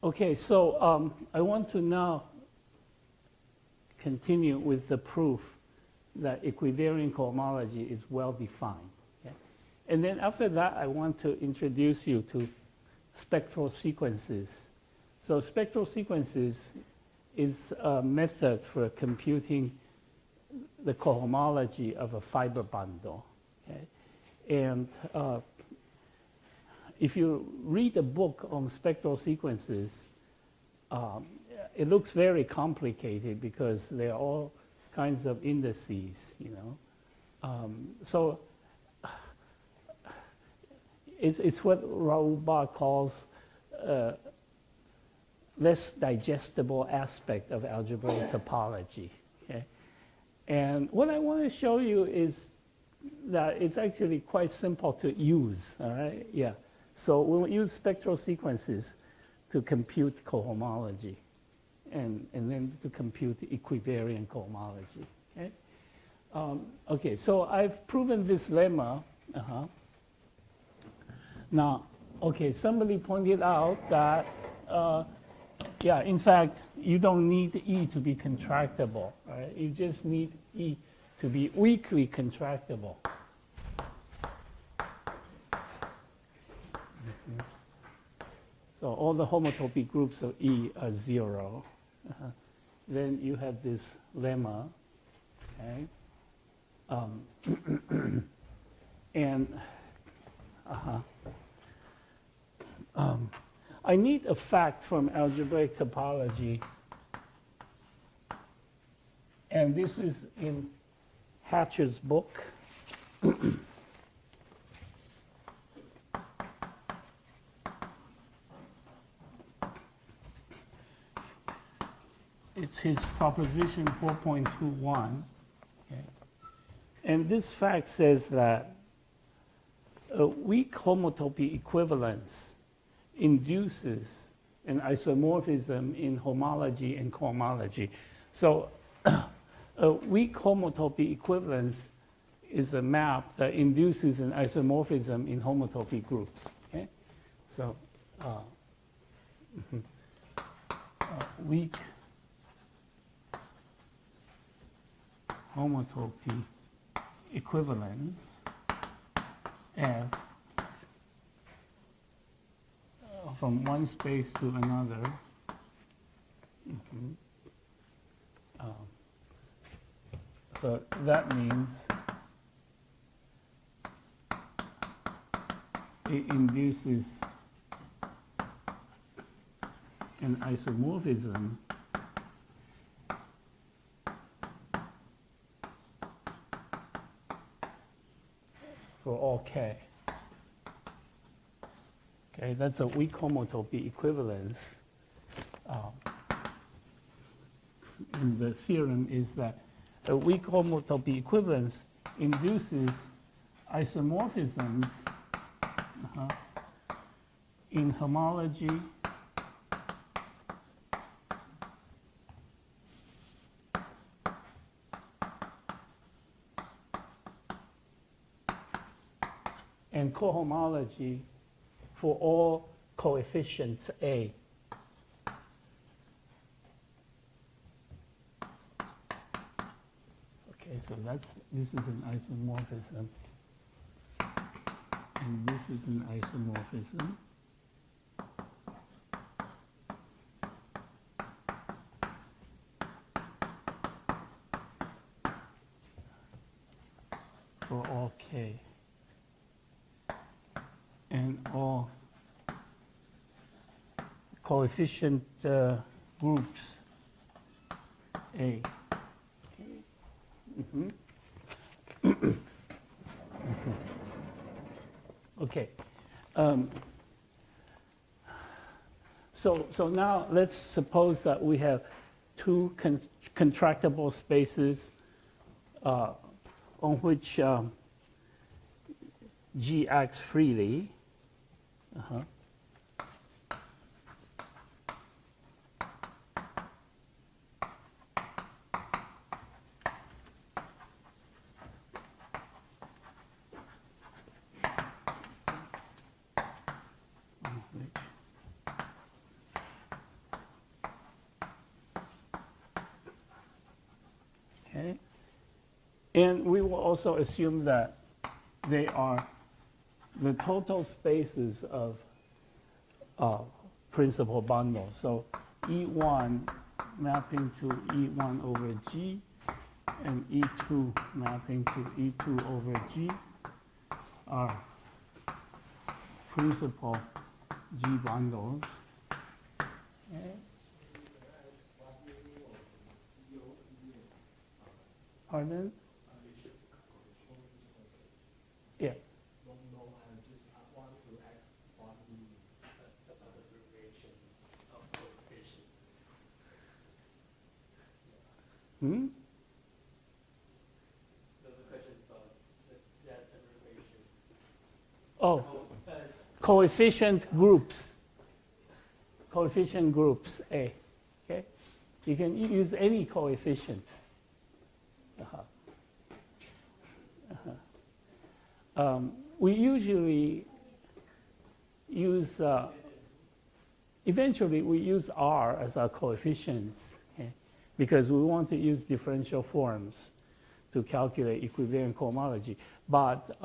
Okay, so I want to now continue with the proof that equivariant cohomology is well defined. Okay? And then after that, I want to introduce you to spectral sequences. So spectral sequences is a method for computing the cohomology of a fiber bundle. Okay? And if you read a book on spectral sequences, it looks very complicated because there are all kinds of indices, you know. So it's what Raoul Barre calls less digestible aspect of algebraic topology. Okay? And what I want to show you is that it's actually quite simple to use, all right? Yeah. So we'll use spectral sequences to compute cohomology and then to compute equivariant cohomology, okay? Okay, so I've proven this lemma. Now, okay, somebody pointed out that, yeah, in fact, you don't need E to be contractible, right? You just need E to be weakly contractible. So all the homotopy groups of E are 0. Then you have this lemma, okay? And I need a fact from algebraic topology, and this is in Hatcher's book. It's his proposition 4.21. Okay? And this fact says that a weak homotopy equivalence induces an isomorphism in homology and cohomology. So a weak homotopy equivalence is a map that induces an isomorphism in homotopy groups. Okay? So weak homotopy equivalence F from one space to another. So that means it induces an isomorphism for all k. Okay, that's a weak homotopy equivalence. And the theorem is that a weak homotopy equivalence induces isomorphisms in homology and cohomology for all coefficients A. Okay, so this is an isomorphism, and this is an isomorphism. For all K. And all coefficient groups A. Okay. So now let's suppose that we have two contractible spaces on which G acts freely. And we will also assume that they are the total spaces of principal bundle. So E1 mapping to E1 over G, and E2 mapping to E2 over G are principal G bundles. Okay. Pardon? Yeah. Hmm? Oh, coefficient groups. Coefficient groups A. Okay? You can use any coefficient. We usually use, eventually we use R as our coefficients, okay? Because we want to use differential forms to calculate equivariant cohomology. But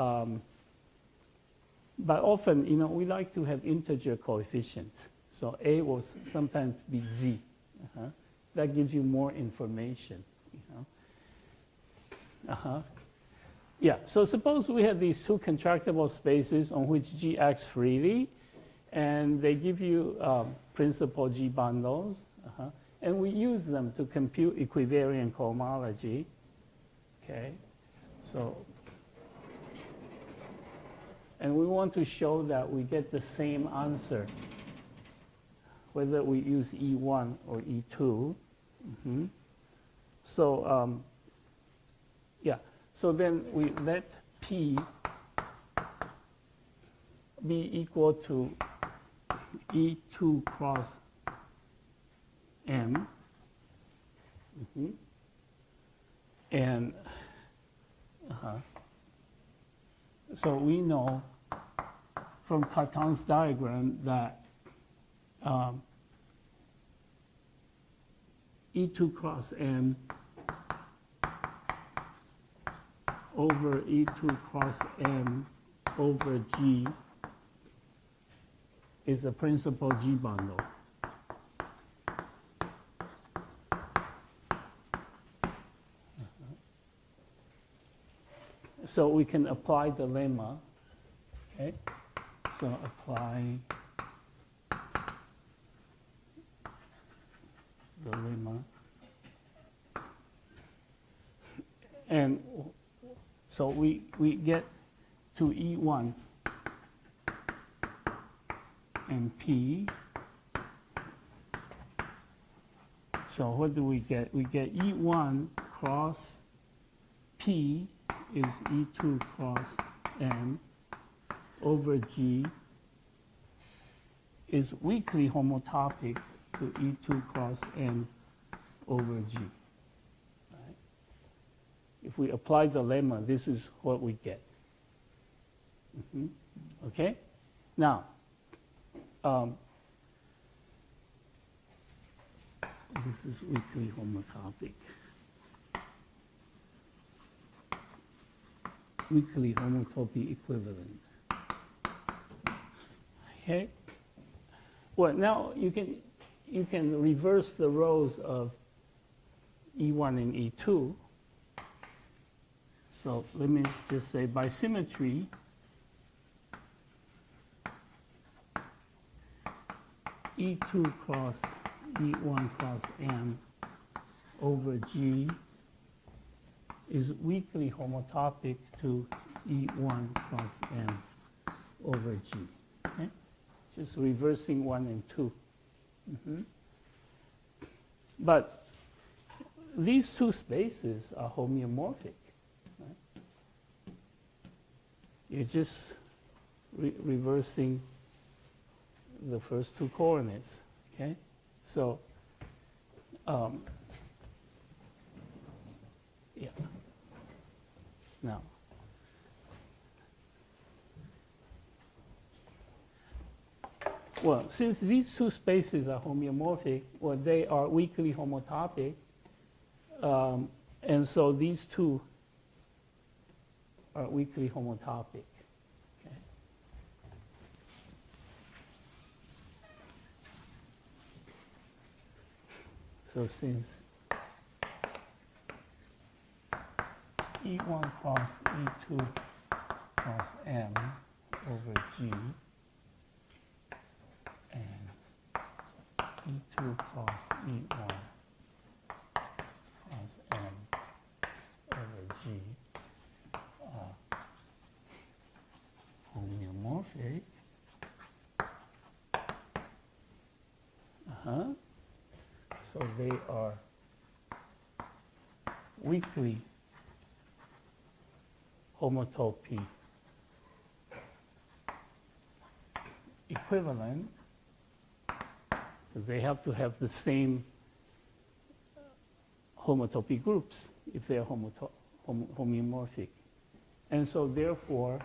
often, we like to have integer coefficients. So A will sometimes be Z. That gives you more information. Yeah, so suppose we have these two contractible spaces on which G acts freely, and they give you principal G bundles, and we use them to compute equivariant cohomology. Okay, so, and we want to show that we get the same answer, whether we use E1 or E2. So, yeah. So then we let P be equal to E2 cross M. And so we know from Cartan's diagram that E2 cross M over E2 cross M over G is a principal G bundle. So we can apply the lemma. Okay? So apply the lemma. And so we get to E1 and P. So what do we get? We get E1 cross P is E2 cross M over G is weakly homotopic to E2 cross M over G. Right? If we apply the lemma, this is what we get. Okay? Now, this is weakly homotopic. Weakly homotopy equivalent. Okay? Well, now you can reverse the rows of E1 and E2. So let me just say by symmetry, E2 cross E1 cross M over G is weakly homotopic to E1 cross M over G. Okay? Just reversing 1 and 2. But these two spaces are homeomorphic. Right? You're just reversing the first two coordinates. Okay? So, yeah. Now, well, since these two spaces are homeomorphic, well, they are weakly homotopic, and so these two are weakly homotopic. Okay. So since E1 cross E2 cross M over G and E2 cross E1 cross M over G are homeomorphic. So they are weakly homotopy equivalent, because they have to have the same homotopy groups if they are homeomorphic. And so therefore,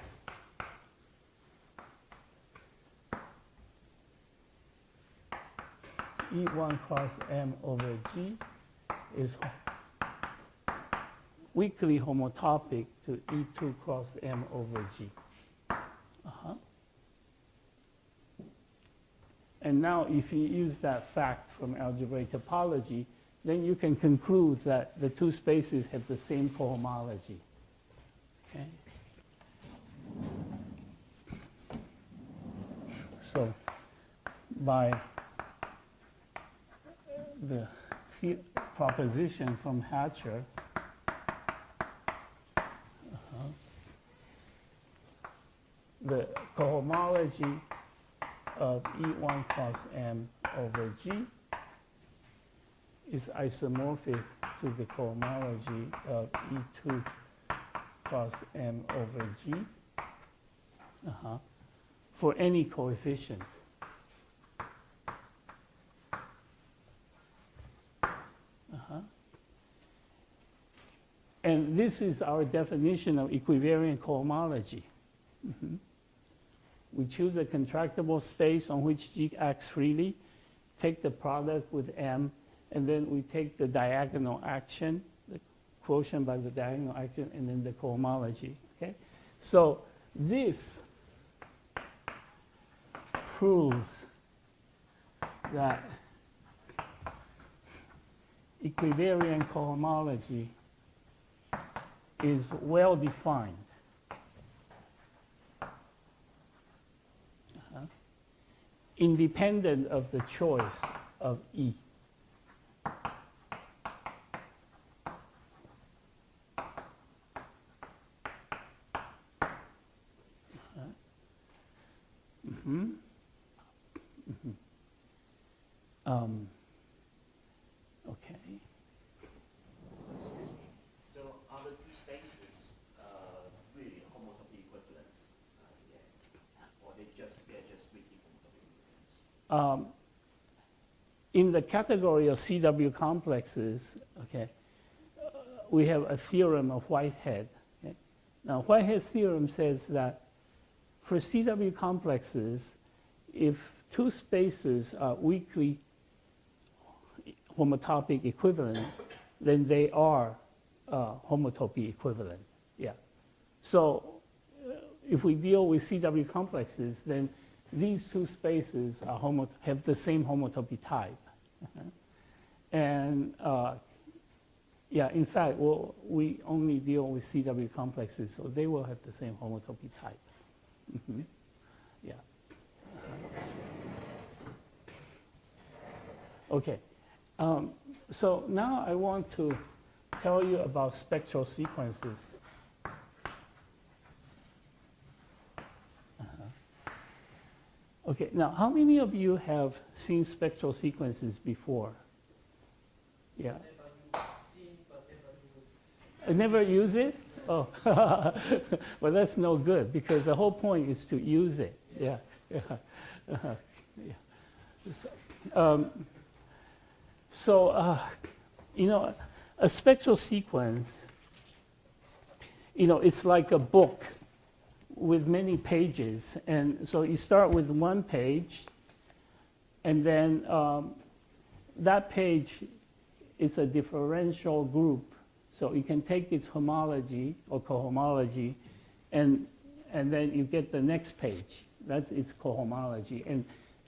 E1 cross M over G is weakly homotopic to E2 cross M over G. And now if you use that fact from algebraic topology, then you can conclude that the two spaces have the same cohomology. Okay? So by the proposition from Hatcher, the cohomology of E1 cross M over G is isomorphic to the cohomology of E2 cross M over G for any coefficient. And this is our definition of equivariant cohomology. We choose a contractible space on which G acts freely, take the product with M, and then we take the diagonal action, the quotient by the diagonal action, and then the cohomology. Okay? So this proves that equivariant cohomology is well defined. Independent of the choice of E. Okay. So are the two spaces really homotopy equivalents? Or they're just weakly homotopy equivalents? In the category of CW complexes, okay, we have a theorem of Whitehead. Okay? Now, Whitehead's theorem says that for CW complexes, if two spaces are weakly homotopic equivalent, then they are homotopy equivalent. Yeah. So if we deal with CW complexes, then these two spaces are have the same homotopy type. And yeah, in fact, we only deal with CW complexes, so they will have the same homotopy type. Yeah. Okay. So now I want to tell you about spectral sequences. Okay, now how many of you have seen spectral sequences before? Yeah. Never use it? Oh, well, that's no good because the whole point is to use it. Yeah. So, you know, a spectral sequence, you know, it's like a book with many pages. And so you start with one page, and then that page is a differential group. So you can take its homology or cohomology and then you get the next page. That's its cohomology.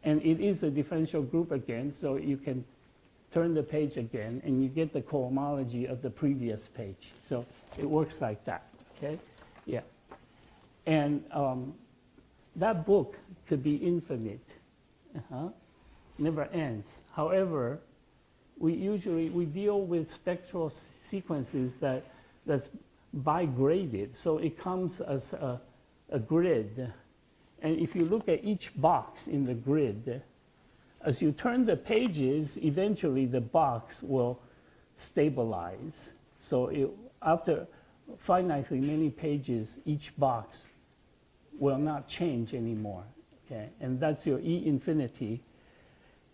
And it is a differential group again, so you can turn the page again, and you get the cohomology of the previous page. So it works like that, okay? Yeah. And that book could be infinite. Never ends. However, we deal with spectral sequences that's bigraded, so it comes as a grid. And if you look at each box in the grid, as you turn the pages, eventually the box will stabilize. So after finitely many pages, each box will not change anymore. Okay? And that's your E infinity.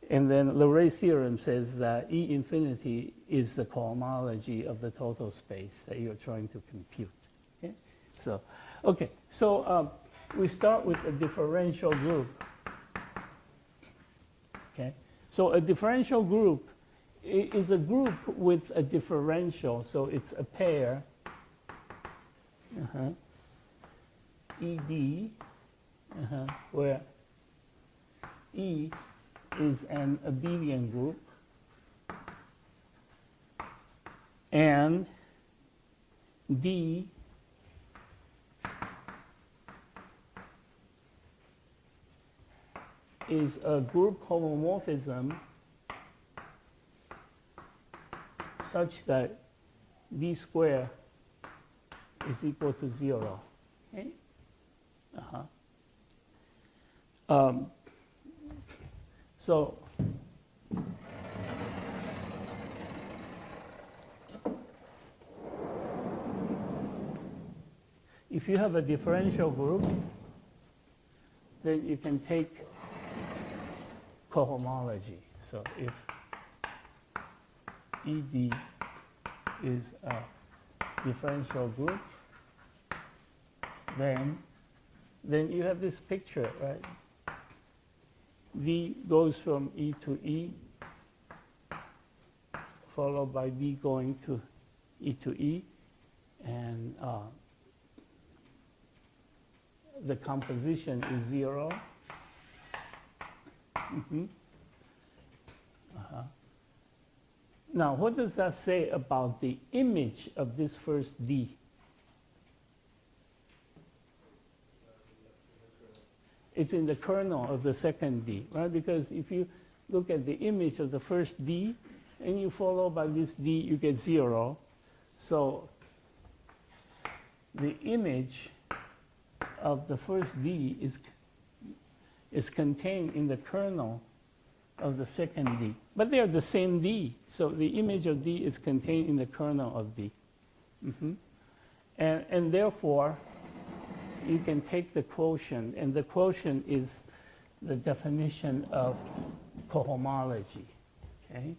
And then Leray theorem says that E infinity is the cohomology of the total space that you're trying to compute. Okay? So we start with a differential group. Okay? So a differential group is a group with a differential, so it's a pair. ED, where E is an abelian group, and D is a group homomorphism such that D squared is equal to 0. Okay? So if you have a differential group, then you can take cohomology. So if ED is a differential group, then you have this picture, right? D goes from E to E, followed by D going to E, and the composition is 0. Now, what does that say about the image of this first D? It's in the kernel of the second D, right? Because if you look at the image of the first D and you follow by this D, you get 0. So the image of the first D is contained in the kernel of the second D. But they are the same D, so the image of D is contained in the kernel of D. And therefore, you can take the quotient, and the quotient is the definition of cohomology. Okay?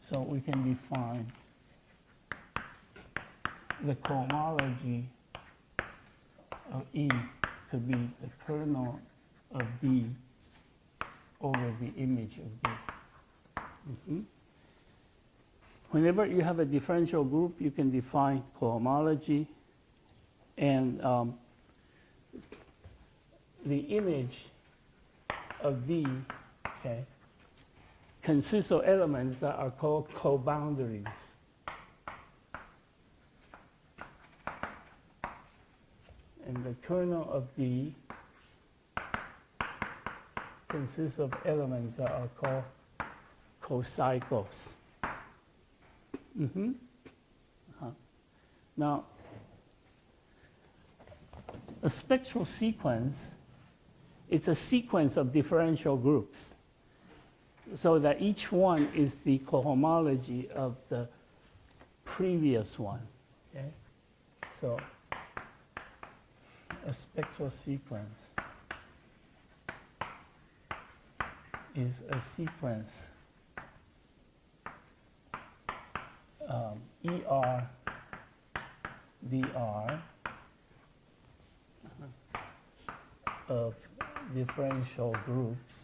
So we can define the cohomology of E to be the kernel of D over the image of D. Whenever you have a differential group, you can define cohomology, and the image of D, okay, consists of elements that are called coboundaries. And the kernel of D consists of elements that are called cocycles. Now, a spectral sequence is a sequence of differential groups. so that each one is the cohomology of the previous one. Okay? So a spectral sequence is a sequence ER dr of differential groups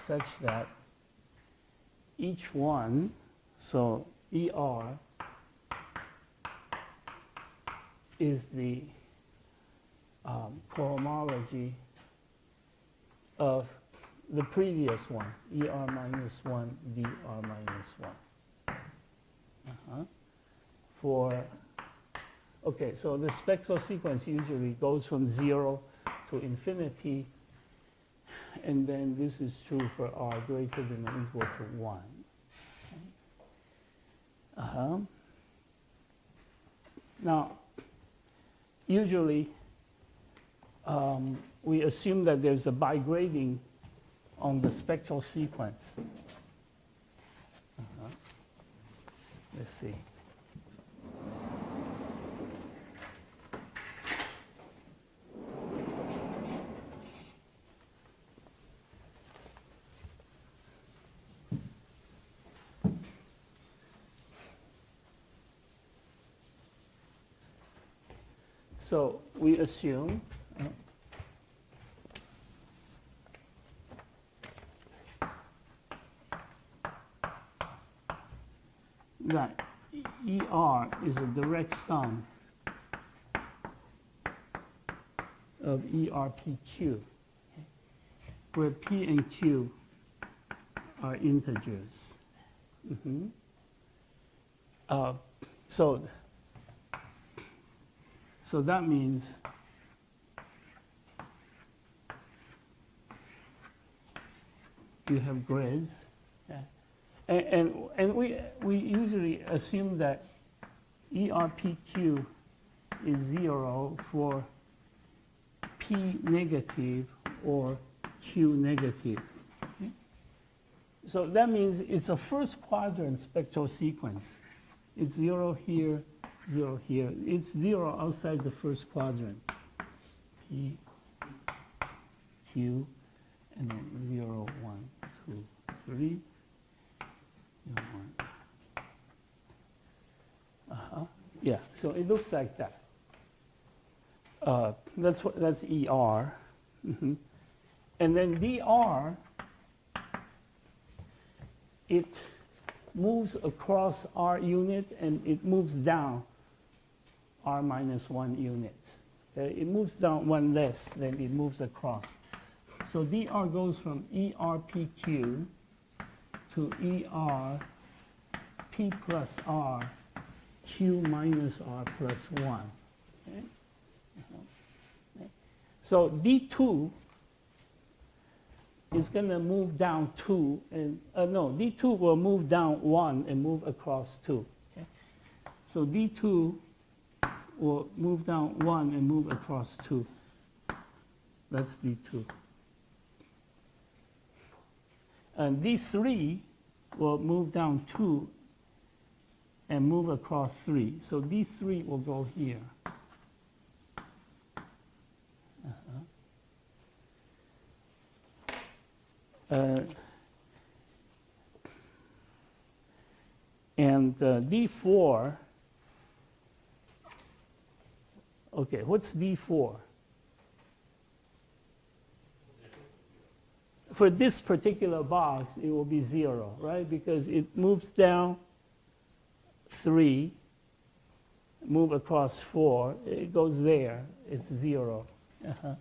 such that each one, so ER is the cohomology of the previous one, ER minus 1, DR minus 1. For, okay, so the spectral sequence usually goes from 0 to infinity, and then this is true for R greater than or equal to 1. Okay. Now, usually we assume that there's a bigrading on the spectral sequence. Let's see. So we assume that ER is a direct sum of ERPQ, where P and Q are integers. So that means you have grids. And we usually assume that ERPQ is 0 for P negative or Q negative. Okay? So that means it's a first quadrant spectral sequence. It's 0 here, 0 here. It's 0 outside the first quadrant. P, Q, and then 0, 1, 2, 3. Yeah, so it looks like that. That's ER. And then DR, it moves across R unit and it moves down R minus 1 units. It moves down one less than it moves across. So DR goes from ERPQ to ER P plus R Q minus R plus 1. Okay? Okay. So D2 is going to move down 2, and no, D2 will move down 1 and move across 2. Okay? So D2 will move down 1 and move across 2. That's D2. And D3 will move down 2 and move across 3. So D3 will go here. And D4, okay, what's D4? For this particular box, it will be 0, right? Because it moves down 3, move across 4, it goes there, it's 0. Yeah.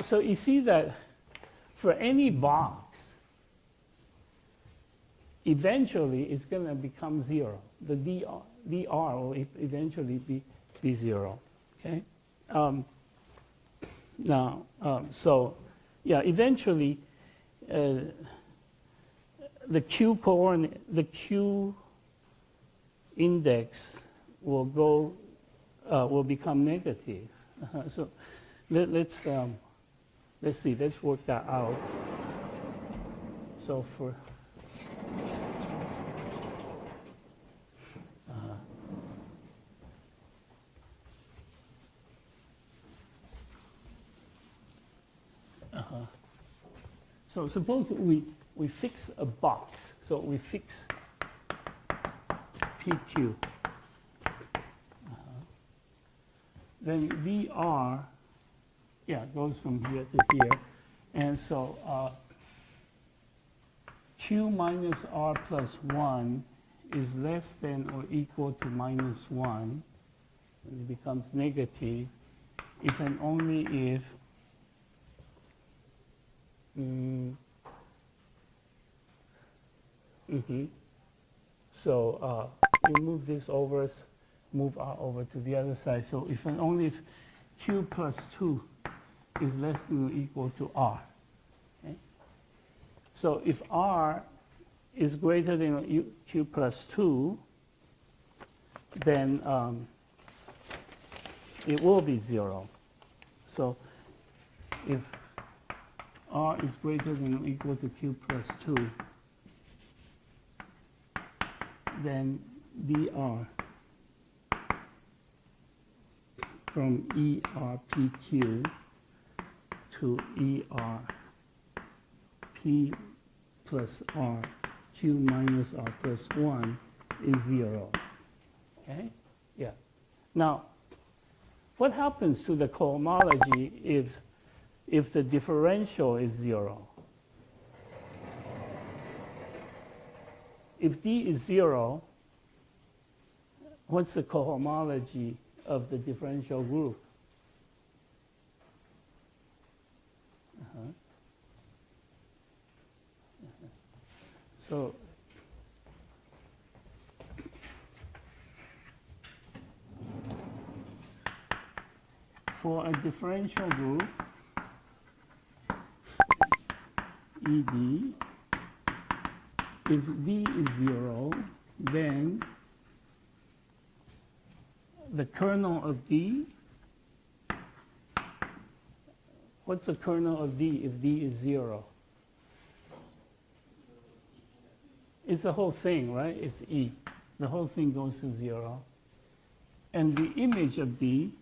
So you see that for any box, eventually it's going to become 0. The DR will eventually be 0. Okay. Now, so yeah, eventually the the Q coordinate, the Q index will go, will become negative. So let's see, let's work that out. So for so suppose we fix a box. So we fix PQ. Then VR, yeah, goes from here to here. And so Q minus R plus 1 is less than or equal to minus 1. And it becomes negative if and only if So we move this over, move R over to the other side. So if and only if Q plus 2 is less than or equal to R. Okay? So if R is greater than Q plus 2, then it will be 0. So if R is greater than or equal to Q plus 2, then dr from ERPQ to ERP plus R, Q minus R plus 1 is 0. Okay? Yeah. Now, what happens to the cohomology if the differential is 0? If D is 0, what's the cohomology of the differential group? So for a differential group, ED, if D is 0, then the kernel of D, what's the kernel of D if D is 0? It's the whole thing, right? It's E. The whole thing goes to 0. And the image of D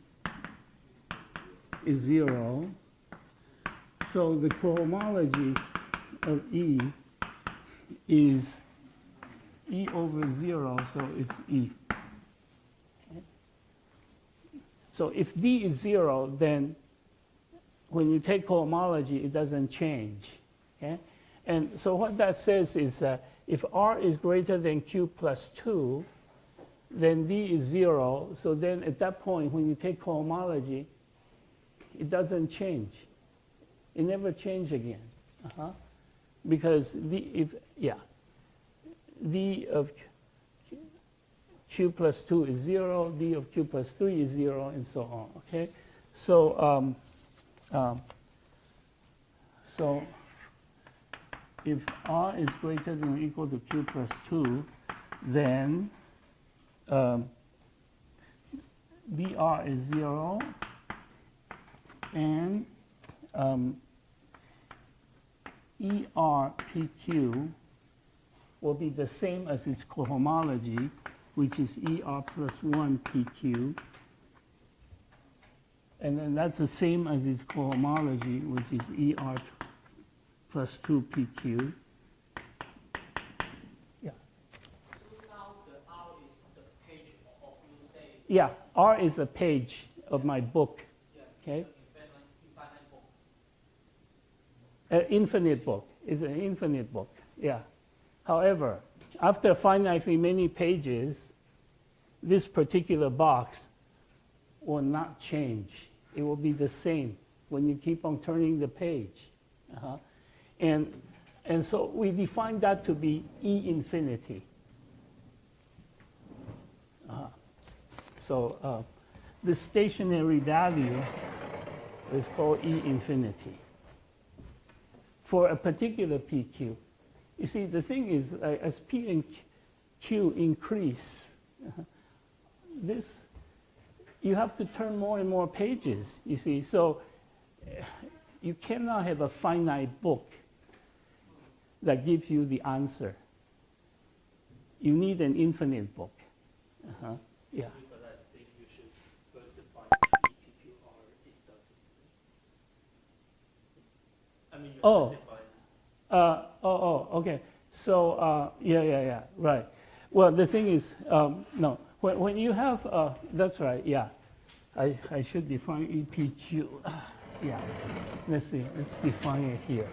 is 0. So the cohomology of E is E over 0, so it's E. Okay. So if D is 0, then when you take cohomology, it doesn't change. Okay? And so what that says is that if R is greater than Q plus 2, then D is 0. So then at that point, when you take cohomology, it doesn't change. It never changes again. Because D of Q plus 2 is 0, D of Q plus 3 is 0, and so on. Okay, so so if R is greater than or equal to Q plus 2, then BR is 0, and ERPQ will be the same as its cohomology, which is ER plus 1 PQ. And then that's the same as its cohomology, which is ER plus 2 PQ. Yeah. So now the R is the page of you say. Yeah, R is a page of my book. Yes. Okay. Infinite book. Infinite book. It's an infinite book. Yeah. However, after finitely many pages, this particular box will not change. It will be the same when you keep on turning the page. And so we define that to be E infinity. So the stationary value is called E infinity for a particular PQ. you see, the thing is, as P and Q increase, this, you have to turn more and more pages, you see. So you cannot have a finite book that gives you the answer. You need an infinite book. Yeah. But I think you should first define PQR inductively. I mean, you Oh. have to define. Okay. So, yeah, right. Well, the thing is, no, when you have, that's right, yeah. I should define EPQ. Yeah, let's see, let's define it here.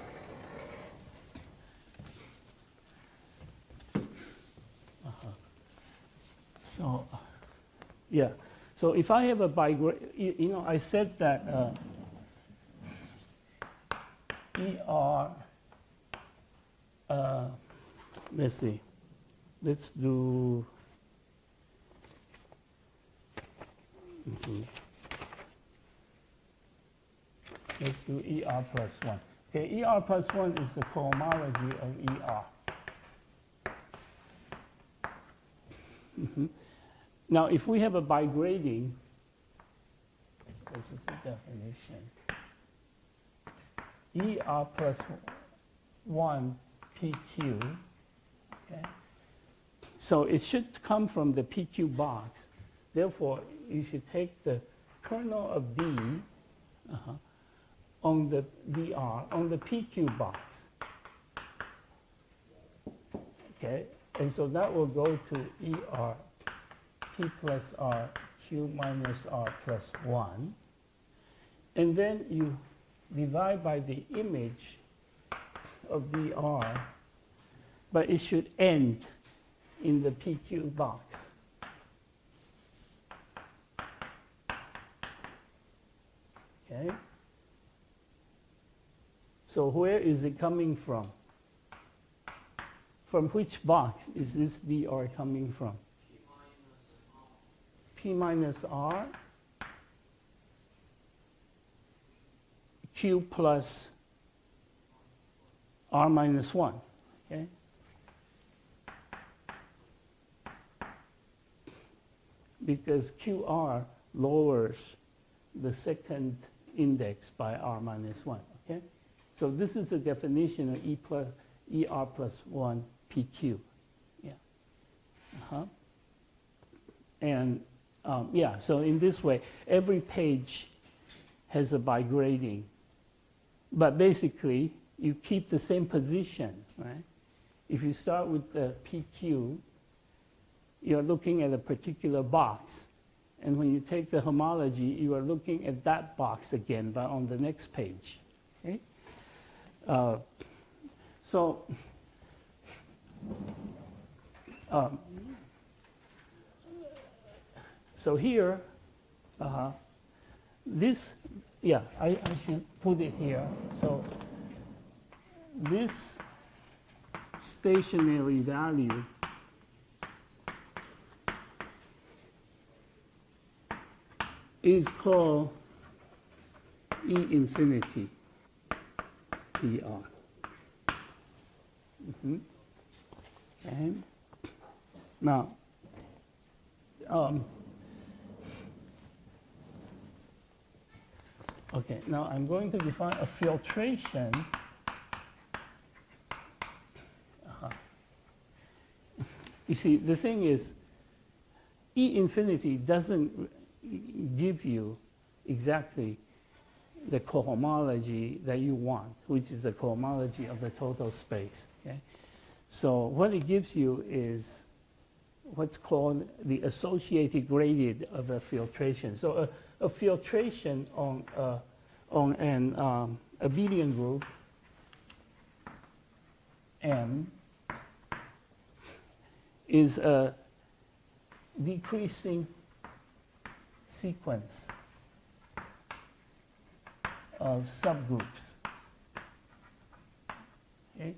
So, yeah, so if I have a you know, I said that ER, let's see, let's do, let's do ER plus 1. Okay, ER plus 1 is the cohomology of ER. Now, if we have a bigrading, this is the definition, ER plus 1 PQ, okay? So it should come from the PQ box. Therefore, you should take the kernel of B on the VR, on the PQ box. Okay, and so that will go to ER P plus R Q minus R plus 1. And then you divide by the image of VR, but it should end in the PQ box. Okay? So where is it coming from? From which box is this VR coming from? P minus R, Q plus R minus 1, okay? Because QR lowers the second index by R minus 1, okay? So this is the definition of ER plus 1 PQ, yeah. And yeah, so in this way, every page has a bigrading. But basically, you keep the same position, right? If you start with the PQ, you're looking at a particular box. And when you take the homology, you are looking at that box again, but on the next page, okay? So here, this, yeah, I should put it here. So this stationary value is called E infinity PR. Okay. Now, okay, now I'm going to define a filtration. You see, the thing is, E infinity doesn't give you exactly the cohomology that you want, which is the cohomology of the total space. Okay? So what it gives you is what's called the associated gradient of a filtration. So a filtration on an abelian group M is a decreasing sequence of subgroups. Okay?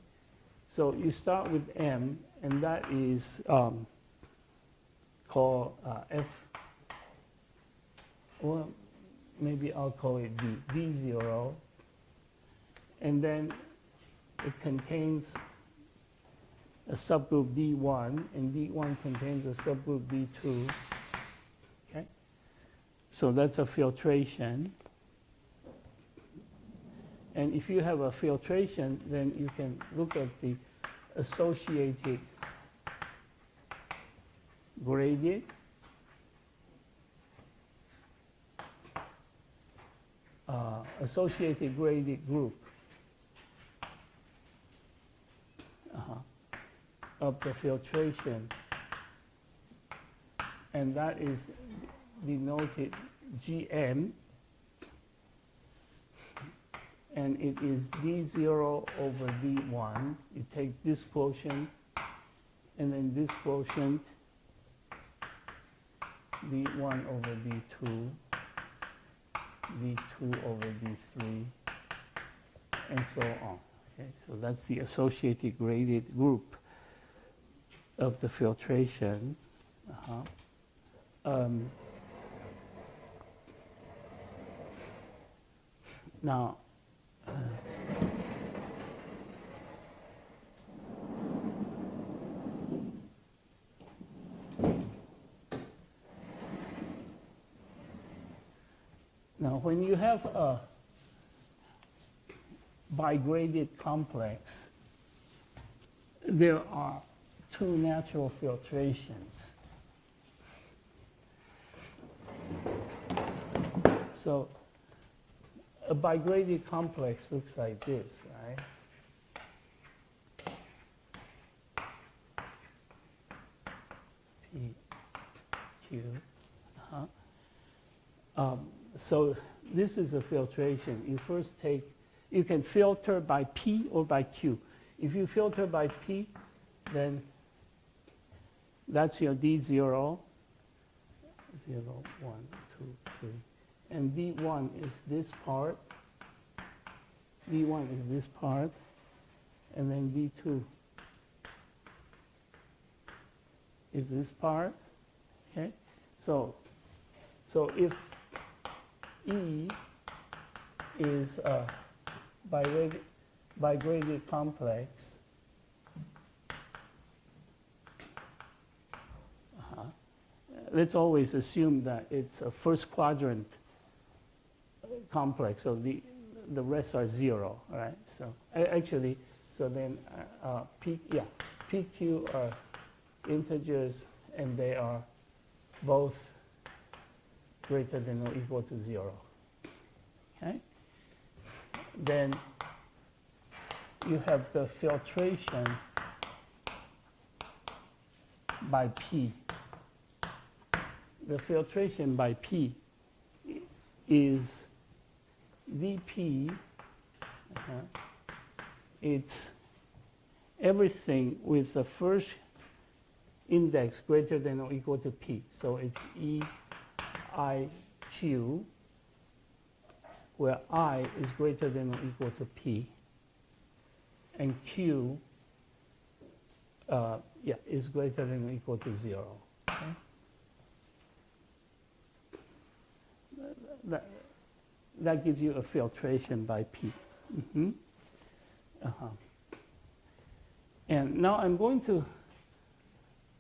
So you start with M, and that is called F, well, maybe I'll call it D, D0, and then it contains a subgroup D1, and D1 contains a subgroup D2. Okay? So that's a filtration. And if you have a filtration, then you can look at the associated graded group of the filtration, and that is denoted GM, and it is D0 over D1. You take this quotient and then this quotient, D1 over D2, D2 over D3, and so on. Okay, so that's the associated graded group of the filtration. Now, when you have a bigraded complex, there are two natural filtrations. So a bigraded complex looks like this, right? P, Q. So this is a filtration. You first take, you can filter by P or by Q. If you filter by P, then that's your D0, 0, 1, 2, 3. And D1 is this part. D1 is this part. And then D2 is this part. Okay? So if E is a bigraded complex, let's always assume that it's a first quadrant complex, so the rest are 0, right? So actually, so then PQ are integers, and they are both greater than or equal to 0. Okay? Then you have the filtration by P. The filtration by P is VP. It's everything with the first index greater than or equal to P. So it's EIQ, where I is greater than or equal to P, and Q is greater than or equal to 0. Okay? That gives you a filtration by P. And now I'm going to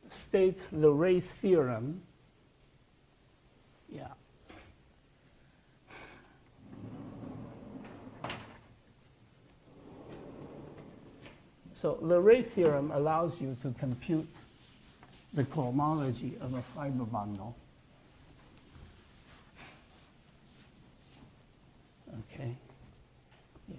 state the race theorem. Yeah. So the race theorem allows you to compute the cohomology of a fiber bundle. Okay. Yeah.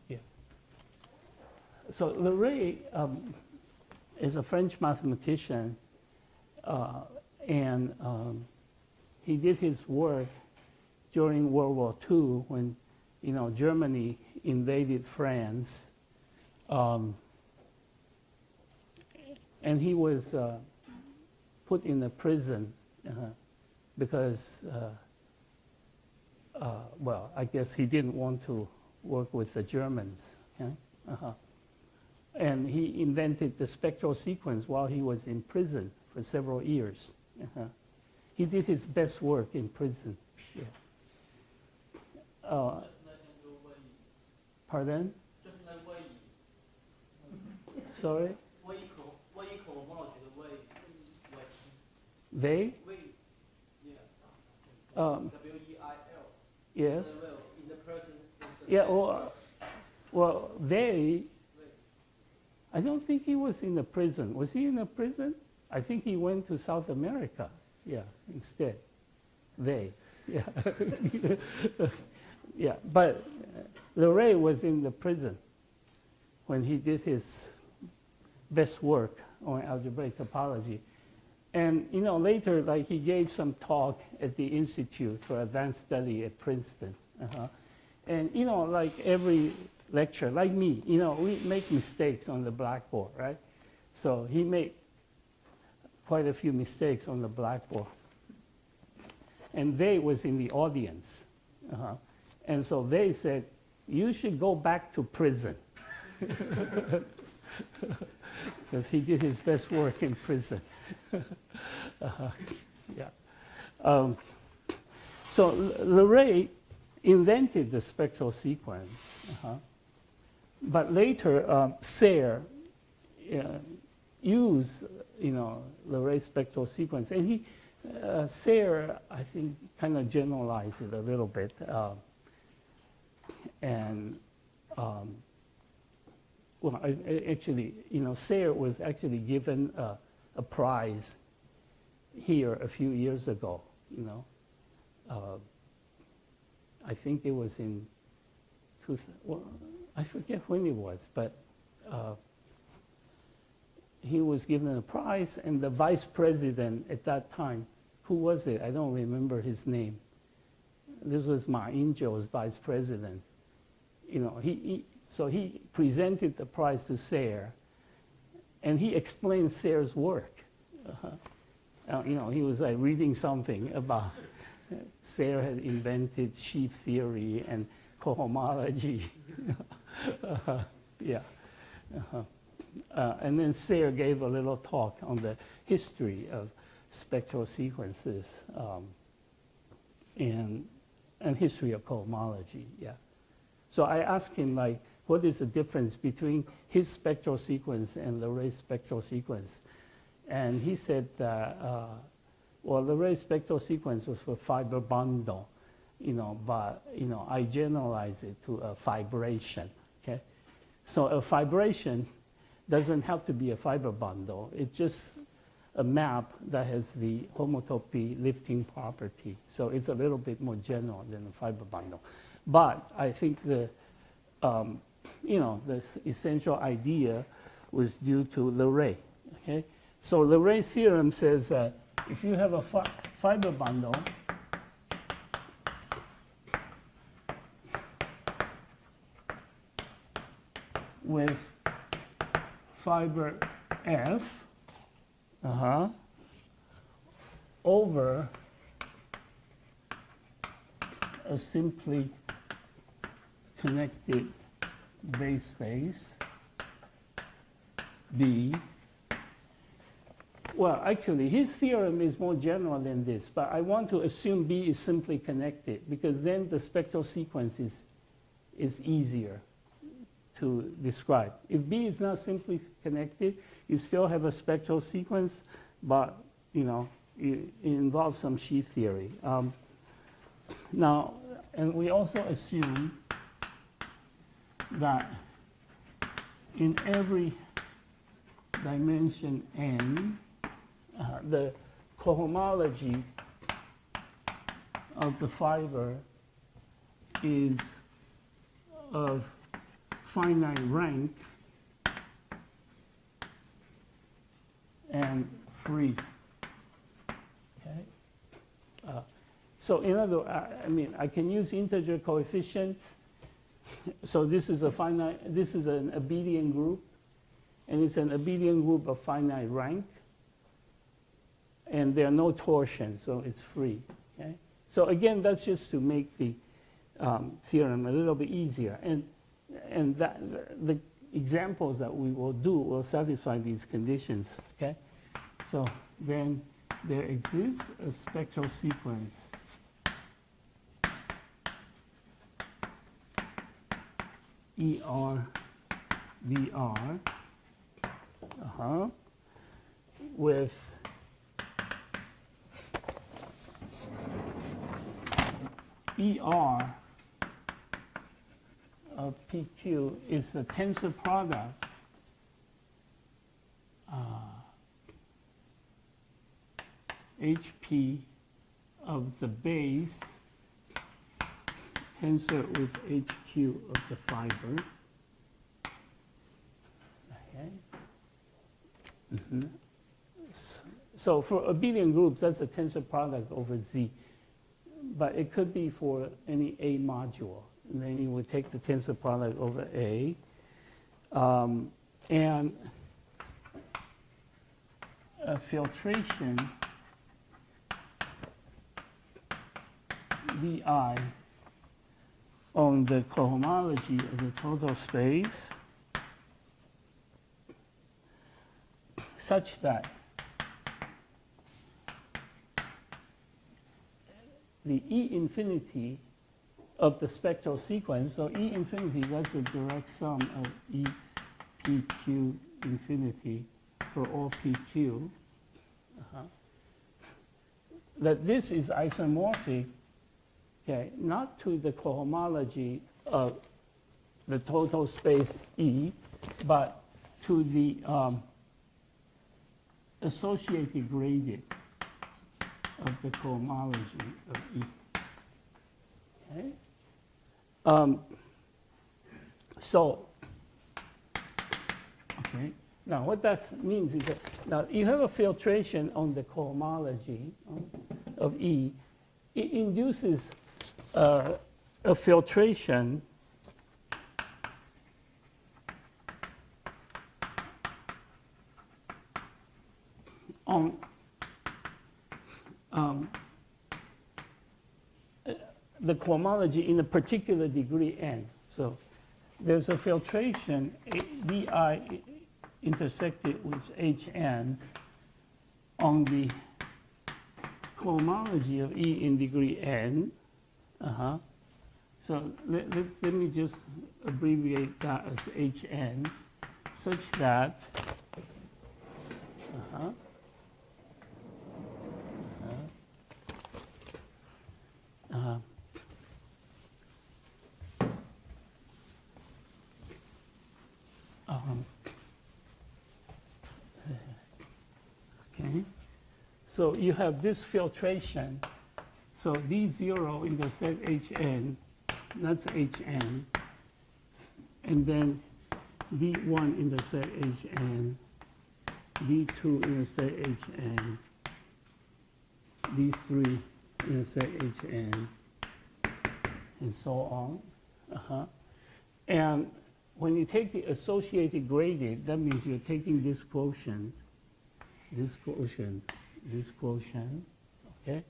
Yeah. So Leray is a French mathematician, and he did his work during World War II when, Germany invaded France. And he was put in a prison because, I guess he didn't want to work with the Germans. Okay? And he invented the spectral sequence while he was in prison for several years. He did his best work in prison. Yeah. Just like Andrew Wei. Pardon? Just like Wei. Sorry? Wei cohomology, the Wei. They? Wei. Yeah. Um, W-E-I-L. yes. Well, in the person. Yeah, well, they, Wei. I don't think he was in the prison. Was he in a prison? I think he went to South America, yeah, instead. They, yeah. Yeah, but Leray was in the prison when he did his best work on algebraic topology. And, you know, later, like, he gave some talk at the Institute for Advanced Study at Princeton. And, you know, like every lecture, like me, you know, we make mistakes on the blackboard, right? So he made quite a few mistakes on the blackboard. And they was in the audience. And so they said, you should go back to prison. Because he did his best work in prison. Yeah. So Leray invented the spectral sequence. But later, Sayre used, you know, Leray spectral sequence. And he, Sayre, I think, kind of generalized it a little bit. Well, actually, you know, Sayre was actually given a prize here a few years ago, you know. I think it was in, well, I forget when it was, but he was given a prize, and the vice president at that time, who was it? I don't remember his name. This was Ma Ying-jeou's vice president. You know, so he presented the prize to Sayre, and he explained Sayre's work. You know, he was like reading something about Sayre had invented sheaf theory and cohomology. Yeah. And then Sayre gave a little talk on the history of spectral sequences and history of cohomology. Yeah. So I asked him, like, what is the difference between his spectral sequence and Leray's spectral sequence? And he said that, well, Leray's spectral sequence was for fiber bundle, you know, but, you know, I generalize it to a fibration, okay? So a fibration doesn't have to be a fiber bundle. It's just a map that has the homotopy lifting property. So it's a little bit more general than a fiber bundle. But I think the, you know, the essential idea was due to Leray, okay? So Leray's theorem says that if you have a fiber bundle, with fiber F over a simply connected base space B. Well, actually, his theorem is more general than this, but I want to assume B is simply connected, because then the spectral sequence is easier to describe. If B is not simply connected, you still have a spectral sequence, but, you know, it involves some sheaf theory. Now, and we also assume that in every dimension n, the cohomology of the fiber is of finite rank and free. Okay. So in other words, I mean, I can use integer coefficients. So this is a finite. This is an abelian group, and it's an abelian group of finite rank. And there are no torsions, so it's free. Okay. So again, that's just to make the theorem a little bit easier. And that, the examples that we will do will satisfy these conditions, okay? So then there exists a spectral sequence ER, VR, with ER of PQ is the tensor product HP of the base tensor with HQ of the fiber. Okay. So for abelian groups, that's a tensor product over Z. But it could be for any A module. And then you would take the tensor product over A. And a filtration VI on the cohomology of the total space such that the E infinity of the spectral sequence, so E infinity, that's a direct sum of E PQ infinity for all PQ, that this is isomorphic, okay, not to the cohomology of the total space E, but to the associated gradient of the cohomology of E. Okay. Okay. Now, what that means is that now you have a filtration on the cohomology of E. It induces a filtration on the cohomology in a particular degree n. So there's a filtration Vi intersected with Hn on the cohomology of E in degree n. So let me just abbreviate that as Hn such that okay. So you have this filtration. So D0 intersect Hn, that's Hn. And then D1 intersect Hn, D2 intersect Hn, D3 intersect Hn, and so on. And when you take the associated gradient, that means you're taking this quotient, okay?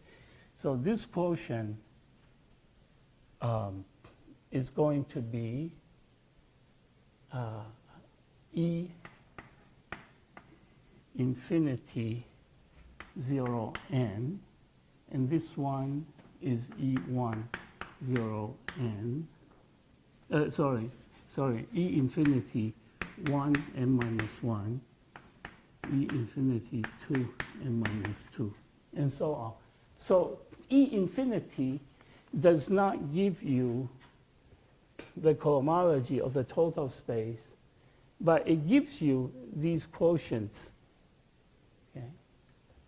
So this quotient is going to be E infinity 0 n, and this one is E1 0 n. Sorry, E infinity 1 n minus 1, E infinity 2 n minus 2, and so on. So E infinity does not give you the cohomology of the total space, but it gives you these quotients. Okay?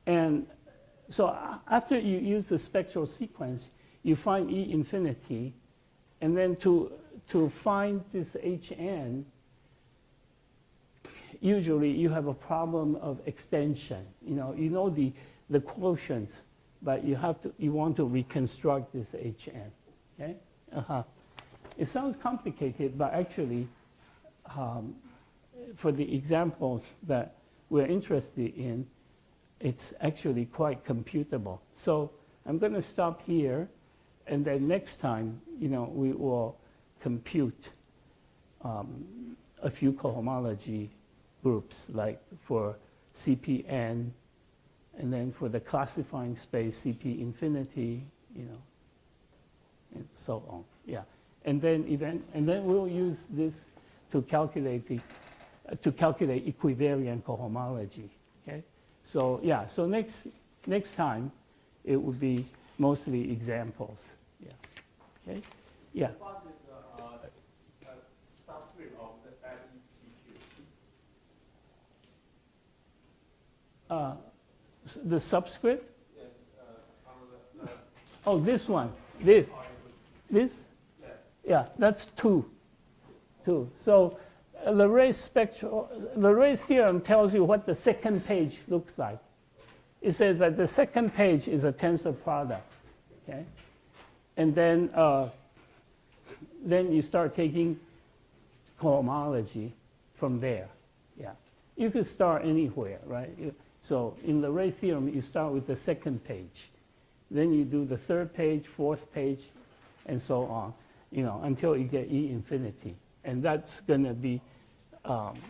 And so after you use the spectral sequence, you find E infinity, and then to find this Hn, usually you have a problem of extension. You know the quotients, but you want to reconstruct this Hn. Okay? It sounds complicated, but actually, for the examples that we're interested in, it's actually quite computable. So I'm going to stop here, and then next time, we will compute a few cohomology groups, like for Cpn, and then for the classifying space Cp infinity, and so on. Yeah. and then we'll use this to calculate equivariant cohomology. Okay, so yeah, so next time it would be mostly examples. Yeah. Okay. Yeah. What is the subscript of the METQ? The subscript. Yes, on the Oh, this one. This. yes. Yeah, that's 2. So Loray's theorem tells you what the second page looks like. It says that the second page is a tensor product, okay? And then you start taking cohomology from there. Yeah, you could start anywhere, right? So in the Ray theorem, you start with the second page, then you do the third page, fourth page, and so on, until you get E infinity, and that's going to be.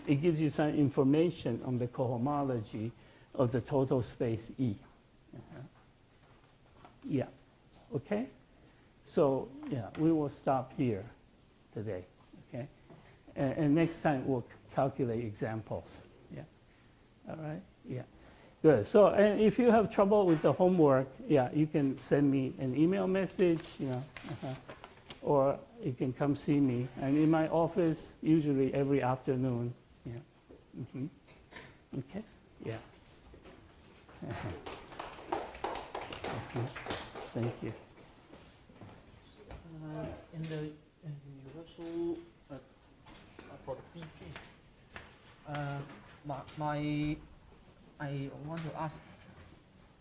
It gives you some information on the cohomology of the total space E. Yeah, okay? So, yeah, we will stop here today, okay? And next time we'll calculate examples, yeah? All right, yeah, good. So, and if you have trouble with the homework, yeah, you can send me an email message, or you can come see me. I'm in my office usually every afternoon. Yeah. Okay. Yeah. Okay. Thank you. In the universal for the BG, I want to ask，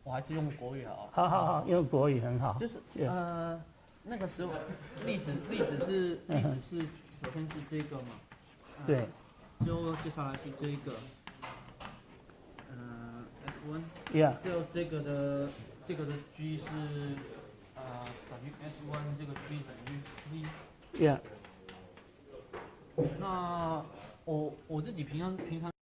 我还是用国语好。好，用国语很好。就是那个时候例子是首先是这个嘛，对，就接下来是这个，S1， Yeah， 就这个的 G 是等于 S1， 这个 G 等于 C。 Yeah。那我自己平常